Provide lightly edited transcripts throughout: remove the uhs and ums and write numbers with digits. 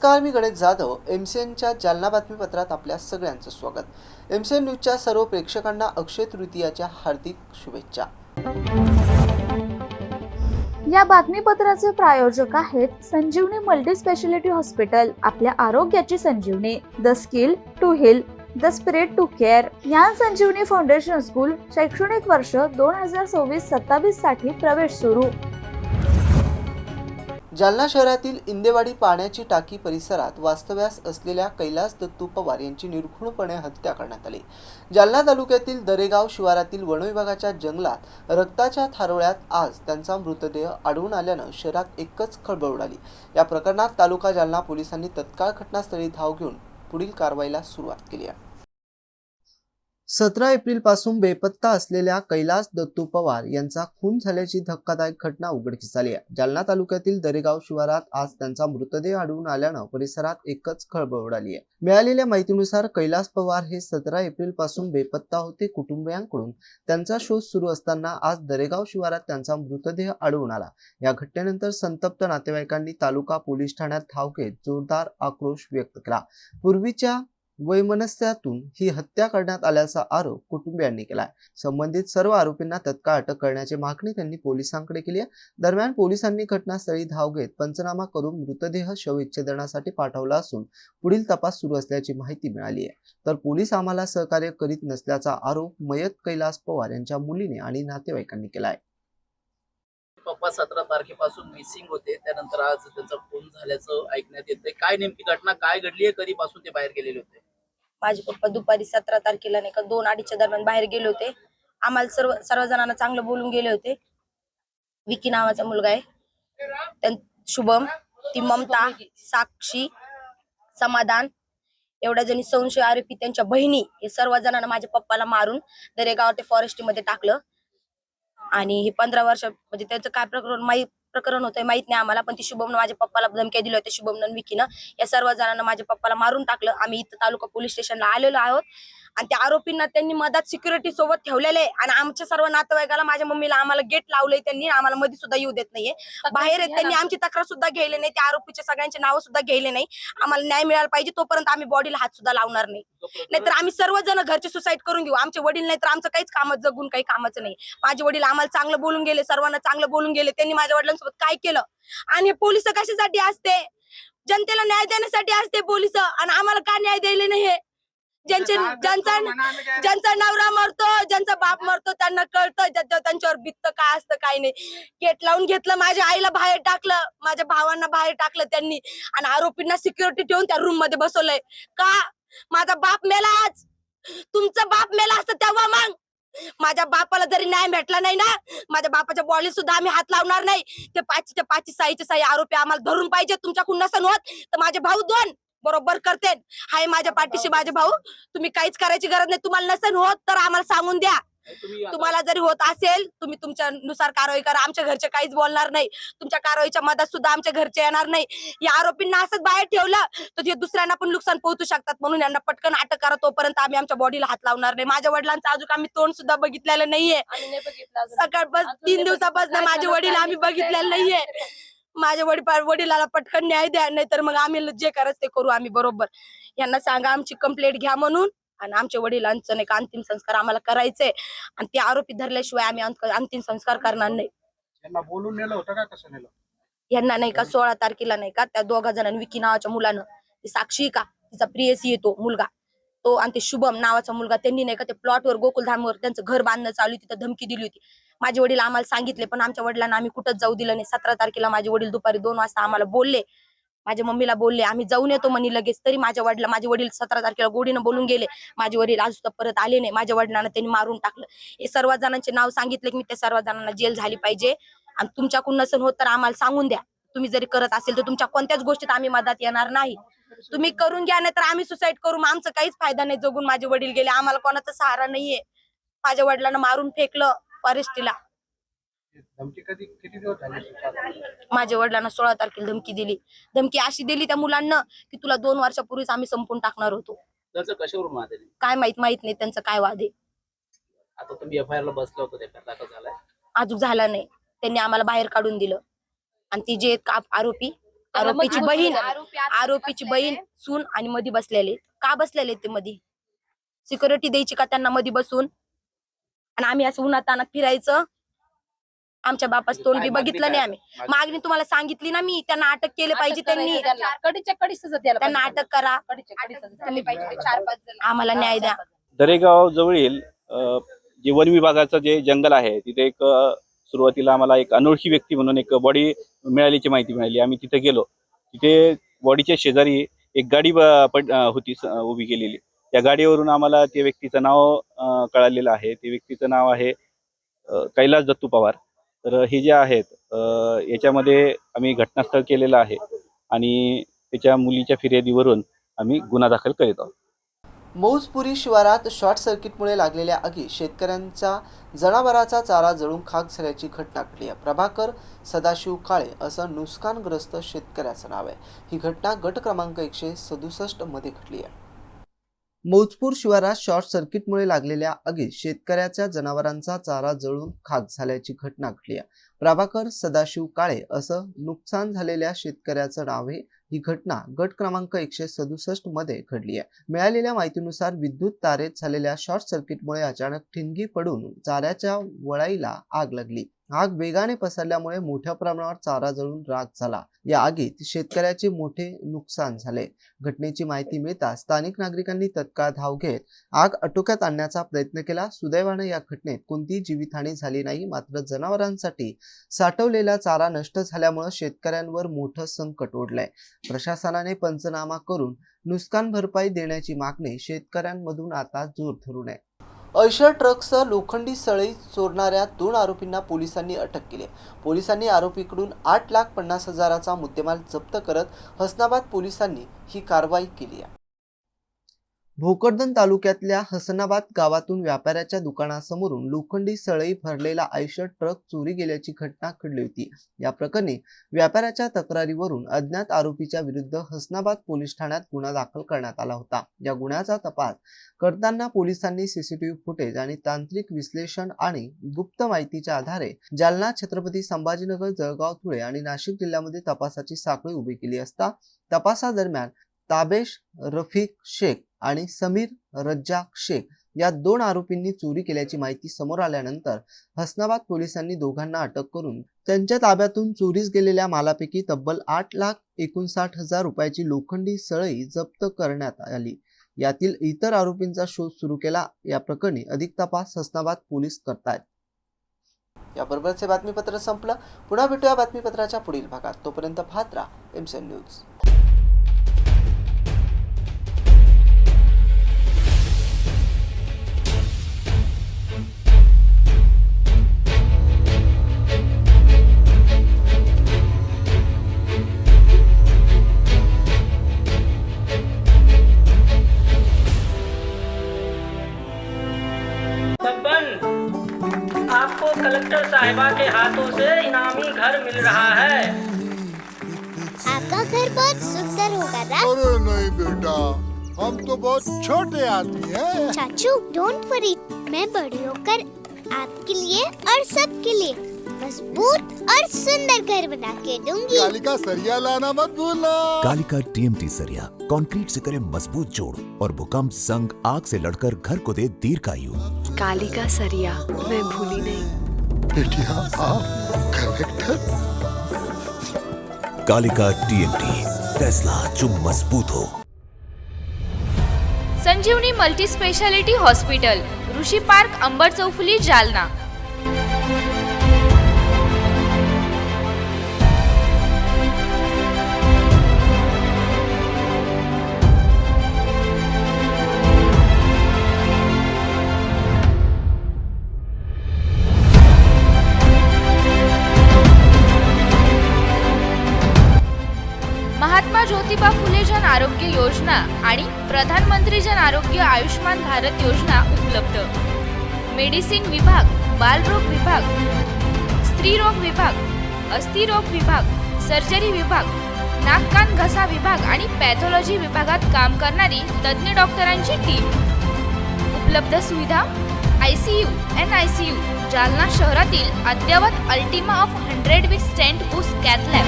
नमस्कार, मी गणेश जाधव. एमसीएनच्या जालना बातमीपत्रात आपल्या सगळ्यांचं स्वागत. एमसीएन न्यूजच्या सर्व प्रेक्षकांना अक्षय तृतीयाच्या हार्दिक शुभेच्छा. या बातमीपत्राचे प्रायोजक आहेत संजीवनी मल्टी स्पेशालिटी हॉस्पिटल. आपल्या आरोग्याची संजीवनी. The skill to heal, the spirit to care. या संजीवनी फाउंडेशन स्कूल शैक्षणिक वर्ष 2026-27 साठी प्रवेश सुरू. जालना शहरातील इंदेवाडी पाण्याची टाकी परिसरात वास्तव्यास असलेल्या कैलास दत्तू पवार यांची निर्घृणपणे हत्या करण्यात आली. जालना तालुक्यातील दरेगाव शिवारातील वन विभागाच्या जंगलात रक्ताच्या थारोळ्यात आज त्यांचा मृतदेह आढळून आल्यानं शहरात एकच खळबळ उडाली. या प्रकरणात तालुका जालना पोलिसांनी तत्काळ घटनास्थळी धाव घेऊन पुढील कारवाईला सुरुवात केली आहे. 17 एप्रिल पासून बेपत्ता असलेल्या कैलास दत्तू पवार यांचा खून झाल्याची धक्कादायक घटना उघडकीस आली आहे. जालना तालुक्यातील दरेगाव शिवारात आज त्यांचा मृतदेह आढळून आल्यानं परिसरात एकच खळबळ उडाली आहे. मिळालेल्या माहितीनुसार कैलास पवार हे 17 एप्रिल पासून बेपत्ता होते. कुटुंबियांकडून त्यांचा शोध सुरू असताना आज दरेगाव शिवारात त्यांचा मृतदेह आढळून आला. या घटनेनंतर संतप्त नातेवाईकांनी तालुका पोलीस ठाण्यात धाव घेत जोरदार आक्रोश व्यक्त केला. पूर्वीच्या वैमनस्यातून ही हत्या करण्यात आल्याचा आरोप कुटुंबियांनी केलाय. संबंधित सर्व आरोपींना तत्काळ अटक करण्याची मागणी त्यांनी पोलिसांकडे केली आहे. दरम्यान पोलिसांनी घटनास्थळी धाव घेत पंचनामा करून मृतदेह शवविच्छेदनासाठी पाठवला असून पुढील तपास सुरू असल्याची माहिती मिळाली आहे. तर पोलीस आम्हाला सहकार्य करीत नसल्याचा आरोप मयत कैलास पवार यांच्या मुलीने आणि नातेवाईकांनी केलाय. पप्पा 17 तारखेपासून मिसिंग होते. त्यानंतर आज त्यांचा खून झाल्याचं ऐकण्यात येतंय. काय नेमकी घटना काय घडली आहे? कधीपासून ते बाहेर गेलेले होते? माझे पप्पा दुपारी 17 तारखेला नाही का 2-2:30च्या दरम्यान बाहेर गेले होते. आम्हाला सर्व जणांना चांगलं बोलून गेले होते. विकी नावाचा मुलगा आहे, शुभम, ती ममता, साक्षी, समाधान एवढ्या जणी संशय आरोपी त्यांच्या बहिणी हे सर्व जणांना माझ्या पप्पाला मारून दरेगाव ते फॉरेस्ट मध्ये टाकलं. आणि हे 15 वर्ष म्हणजे त्याचं काय प्रकरण होतंय माहित नाही आम्हाला, पण ती शुभमनं माझ्या पप्पाला धमक्या दिल्या होत्या. शुभमनं विकीनं या सर्व जणांना माझ्या पप्पाला मारून टाकलं. आम्ही इथं तालुका पोलीस स्टेशनला आलेलो आहोत आणि त्या आरोपींना त्यांनी मदत सिक्युरिटी सोबत ठेवलेले आणि आमच्या सर्व नातेवाईकाला माझ्या मम्मीला आम्हाला गेट लावलंय त्यांनी. आम्हाला मध्ये सुद्धा येऊ देत नाहीये. बाहेर त्यांनी आमची तक्रार सुद्धा घ्यायला नाही. त्या आरोपीचे सगळ्यांचे नाव सुद्धा घ्यायले नाही. आम्हाला न्याय मिळाला पाहिजे तोपर्यंत आम्ही बॉडीला हात सुद्धा लावणार नाही. नाहीतर आम्ही सर्वजण घरचे सुसाईड करून घेऊ. आमचे वडील नाही तर आमचं काहीच काम जगून काही कामाचं नाही. माझे वडील आम्हाला चांगलं बोलून गेले, सर्वांना चांगलं बोलून गेले. त्यांनी माझ्या वडिलांसोबत काय केलं? आणि पोलिस कशासाठी असते? जनतेला न्याय देण्यासाठी असते पोलिस. आणि आम्हाला का न्याय द्यायला नाही? ज्यांचा नवरा मरतो, ज्यांचा बाप मरतो त्यांना कळतं त्यांच्यावर बित्त काय असतं काय नाही. गेट लावून घेतलं, माझ्या आईला बाहेर टाकलं, माझ्या भावांना बाहेर टाकलं त्यांनी आणि आरोपींना सिक्युरिटी ठेवून त्या रूम मध्ये बसवलंय. का? माझा बाप मेला आज. तुमचा बाप मेला असतं तेव्हा मग माझ्या बापाला जरी न्याय भेटला नाही ना, माझ्या बापाच्या बॉडी सुद्धा आम्ही हात लावणार नाही. ते पाचीच्या साई आरोपी आम्हाला धरून पाहिजे. तुमच्याकडून नसन होत तर माझे भाऊ 2 बरोबर करते. हाय माझ्या पाठीशी माझे भाऊ. तुम्ही काहीच करायची गरज नाही. तुम्हाला नसन होत तर आम्हाला सांगून द्या. तुम्हाला जरी होत असेल तुम्ही तुमच्या नुसार कारवाई करा. आमच्या घरचे काहीच बोलणार नाही. तुमच्या कारवाईच्या मदत सुद्धा आमच्या घरचे येणार नाही. या आरोपींना असंच बाहेर ठेवलं तर ते दुसऱ्यांना पण नुकसान पोहोचू शकतात. म्हणून यांना पटकन अटक करा. तोपर्यंत आम्ही आमच्या बॉडीला हात लावणार नाही. माझ्या वडिलांचं अजून आम्ही तोंड सुद्धा बघितलेलं नाहीये. सकाळपासून 3 दिवसापासून माझे वडील आम्ही बघितलेलं नाहीये. माझ्या वडिलाला पटकन न्याय द्या, नाही तर मग आम्ही जे करायचं ते करू. आम्ही बरोबर यांना सांगा आमची कंप्लेंट घ्या म्हणून. आणि आमच्या वडिलांचं नाही का अंतिम संस्कार आम्हाला करायचंय आणि ते आरोपी धरल्याशिवाय आम्ही अंतिम संस्कार करणार नाही. यांना बोलून नेलं होतं का? कसं नेलं? यांना नाही का 16 तारखेला नाही का त्या दोघा जणांनी, विकी नावाच्या मुलानं, ती साक्षी का तिचा प्रियसी येतो मुलगा तो आणि ते शुभम नावाचा मुलगा, त्यांनी नाही का ते प्लॉटवर गोकुलधामवर त्यांचं घर बांधणं चालू, तिथं धमकी दिली होती. माझे वडील आम्हाला सांगितले पण आमच्या वडिलांना आम्ही कुठंच जाऊ दिलं नाही. 17 तारखेला माझे वडील दुपारी 2 वाजता आम्हाला बोलले, माझ्या मम्मीला बोलले आम्ही जाऊन येतो म्हणे लगेच. तरी माझे वडील 17 तारखेला गोडीनं बोलून गेले. माझे वडील आज सुद्धा परत आले नाही. माझ्या वडिलांना त्यांनी मारून टाकलं. हे सर्व जणांचे नाव सांगितले की मी त्या सर्व जणांना जेल झाली पाहिजे आणि तुमच्याकडून नसन होत तर आम्हाला सांगून द्या. तुम्ही जरी करत असेल तर तुमच्या कोणत्याच गोष्टीत आम्ही मदत येणार नाही. तुम्ही करून घ्या नाही तर आम्ही सुसाईड करू. मग आमचं काहीच फायदा नाही. जगून माझे वडील गेले, आम्हाला कोणाचा सहारा नाहीये. माझ्या वडिलांना मारून फेकलं फॉरेस्टला. धमकी किती दिवस झाले? माझ्या वडिलांना 16 तारखेला धमकी दिली. धमकी अशी दिली त्या मुलांना की तुला 2 वर्षापूर्वीच आम्ही संपून टाकणार होतो. त्याचं कशावरून वाद आहे? काय माहित नाही त्यांचं काय वाद आहे. आता तुम्ही एफआयआर ला बसला होता, त्या दाखल झालाय? अजून झाला नाही. त्यांनी आम्हाला बाहेर काढून दिलं आणि ती जे आरोपी आरोपीची बहीण आरोपीची बहीण सून आणि मध्ये बसलेले का बसलेले ते मध्ये सिक्युरिटी द्यायची का त्यांना मध्ये बसून आणि आम्ही असं उन्हातानात फिरायचं आमच्या बापास तोंड बी बघितलं नाही आम्ही मागणी तुम्हाला सांगितली ना मी त्यांना अटक केले पाहिजे त्यांनी त्यांना अटक करा आम्हाला न्याय द्या दरेगाव जवळील जे वन विभागाचं जे जंगल आहे तिथे एक सुरुवातीला आम्हाला एक अनोळखी व्यक्ती म्हणून एक बॉडी मिळाल्याची माहिती मिळाली. आम्ही तिथे गेलो. तिथे बॉडीच्या शेजारी एक गाडी होती उभी केलेली. त्या गाडीवरून आम्हाला त्या व्यक्तीचं नाव कळालेलं आहे. त्या व्यक्तीचं नाव आहे कैलास दत्तू पवार. तर हे जे आहेत याच्यामध्ये आम्ही घटनास्थळ केलेलं आहे आणि त्याच्या मुलीच्या फिर्यादीवरून आम्ही गुन्हा दाखल करीत आहोत. मौजपुरी शिवारात शॉर्ट सर्किटमुळे लागलेल्या आगीत शेतकऱ्यांचा जनावरांचा चारा जळून खाक झाल्याची घटना घडली आहे. प्रभाकर सदाशिव काळे असं नुकसानग्रस्त शेतकऱ्याचं नाव आहे. ही घटना गट क्रमांक 167 मध्ये घडली आहे. मौजपूर शिवारात शॉर्ट सर्किटमुळे लागलेल्या आगीत शेतकऱ्याच्या जनावरांचा चारा जळून खाक झाल्याची घटना घडली आहे. प्रभाकर सदाशिव काळे असं नुकसान झालेल्या शेतकऱ्याचं नाव आहे. ही घटना गट क्रमांक 167 मध्ये घडली आहे. मिळालेल्या माहितीनुसार विद्युत तारेत झालेल्या शॉर्ट सर्किटमुळे अचानक ठिणगी पडून चाऱ्याच्या वळाईला आग लागली. आग वेगाने पसरल्यामुळे मोठ्या प्रमाणावर चारा जळून राख झाला. या आगीत शेतकऱ्याचे मोठे नुकसान झाले. घटनेची माहिती मिळताच स्थानिक नागरिकांनी तत्काळ धाव घेत आग आटोक्यात आणण्याचा प्रयत्न केला. सुदैवाने या घटनेत कोणतीही जीवितहानी झाली नाही. मात्र जनावरांसाठी साठवलेला चारा नष्ट झाल्यामुळे शेतकऱ्यांवर मोठं संकट ओढलंय. प्रशासनाने पंचनामा करून नुकसान भरपाई देण्याची मागणी शेतकऱ्यांमधून आता जोर धरून आहे. आयशर ट्रकसह लोखंडी सळई चोरणाऱ्या 2 आरोपींना पोलिसांनी अटक केली. पोलिसांनी आरोपीकडून 8,50,000चा मुद्देमाल जप्त करत हसनाबाद पोलिसांनी ही कारवाई केली आहे. भोकरदन तालुक्यातल्या हसनाबाद गावातून व्यापाऱ्याच्या दुकानासमोरून लोखंडी सळई भरलेला आयशर ट्रक चोरी गेल्याची घटना घडली होती. या प्रकरणी व्यापाऱ्याच्या तक्रारीवरून अज्ञात आरोपीच्या विरुद्ध हसनाबाद पोलीस ठाण्यात गुन्हा दाखल करण्यात आला होता. या गुन्ह्याचा तपास करताना पोलिसांनी सीसीटीव्ही फुटेज आणि तांत्रिक विश्लेषण आणि गुप्त माहितीच्या आधारे जालना, छत्रपती संभाजीनगर, जळगाव, धुळे आणि नाशिक जिल्ह्यामध्ये तपासाची साखळी उभी केली असता तपासादरम्यान ताबेश रफिक शेख आणि समीर रज्जाक शेख या 2 आरोपींनी चोरी केल्याची माहिती समोर आल्यानंतर हसनाबाद पोलिसांनी दोघांना अटक करून त्यांच्या ताब्यातून चोरीस गेलेल्या मालापैकी तब्बल 8,59,000 रुपयाची लोखंडी सळई जप्त करण्यात आली. यातील इतर आरोपींचा शोध सुरू केला. या प्रकरणी अधिक तपास हसनाबाद पोलीस करतायत. याबरोबरचे बातमीपत्र संपलं. पुन्हा भेटूया बातमीपत्राच्या पुढील भागात. तोपर्यंत पाहत राहा MCN न्यूज. आपको कलेक्टर साहिबा के हाथों से इनामी घर मिल रहा है. आपका घर बहुत सुंदर होगा ना? अरे नहीं बेटा, हम तो बहुत छोटे आदमी हैं। चाचू डोंट वरी, मैं बड़ी होकर आपके लिए और सबके लिए मजबूत और सुंदर घर बना के दूंगी. कालिका सरिया लाना मत भूलना. कालिका TMT सरिया कंक्रीट से करे मजबूत जोड़ और भूकंप, जंग, आग से लड़कर घर को दे दीर्घायु. कालिका सरिया मैं भूली नहीं. बेटिया आप कलेक्टर. कालिका TMT, फैसला जो मजबूत हो. संजीवनी मल्टी स्पेशालिटी हॉस्पिटल, ऋषी पार्क, अंबर चौफुली, जालना. महात्मा ज्योतिबा फुले जन आरोग्य योजना आणि प्रधानमंत्री जन आरोग्य आयुष्मान भारत योजना उपलब्ध. मेडिसिन विभाग, बालरोग विभाग, स्त्रीरोग विभाग, अस्थिरोग विभाग, सर्जरी विभाग, नाक कान घसा विभाग आणि पॅथॉलॉजी विभागात काम करणारी तज्ञ डॉक्टरांची टीम. उपलब्ध सुविधा ICU, NICU, जालना शहरातील अद्ययावत Ultima of 100 with stent boost cath lab.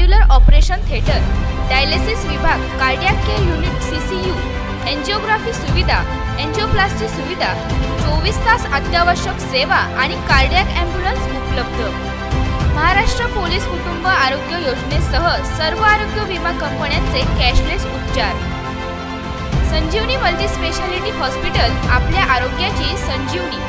Cardiovascular operation theatre, dialysis विभाग, cardiac care unit CCU, angiography सुविधा, एंजिओप्लास्टी सुविधा, 24 तास अत्यावश्यक सेवा आणि कार्डियाक ॲम्ब्युलन्स उपलब्ध. महाराष्ट्र पोलीस कुटुंब आरोग्य योजनेसह सर्व आरोग्य विमा कंपन्यांचे कॅशलेस उपचार. संजीवनी मल्टी स्पेशालिटी हॉस्पिटल, आपल्या आरोग्याची संजीवनी.